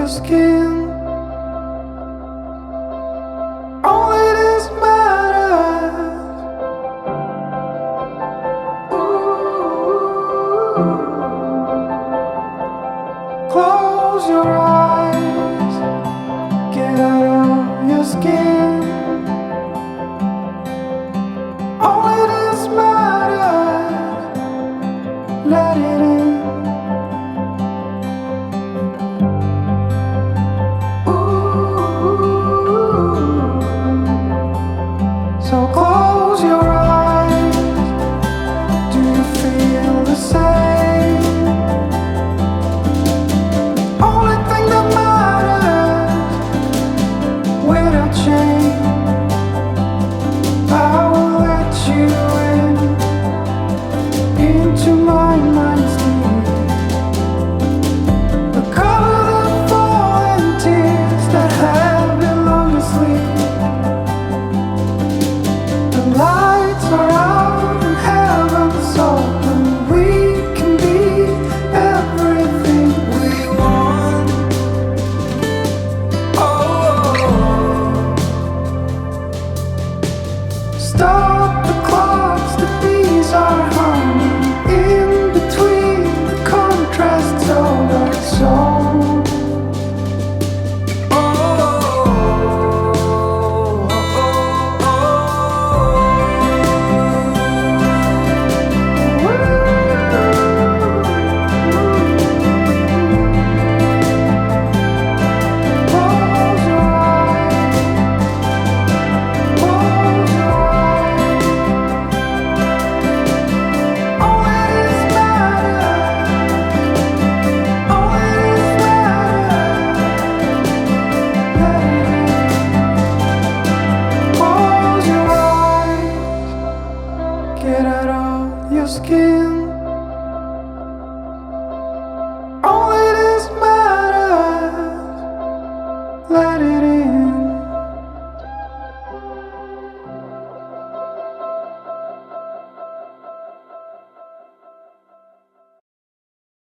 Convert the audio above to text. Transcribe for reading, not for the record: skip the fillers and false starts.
your skin. Only this matters. Ooh. Close your eyes, get out of your skin. Only this matters. Let it in. So close your eyes. Do you feel the same? Only thing that matters, without shame, I will let you into my mind's deep. Recover the fallen tears that have been long asleep. Lights are out in heaven's open. We can be everything we want. Oh, stop the clocks, the bees are humming. In between the contrasts of our soul. Get out of your skin. Only this matters. Let it in.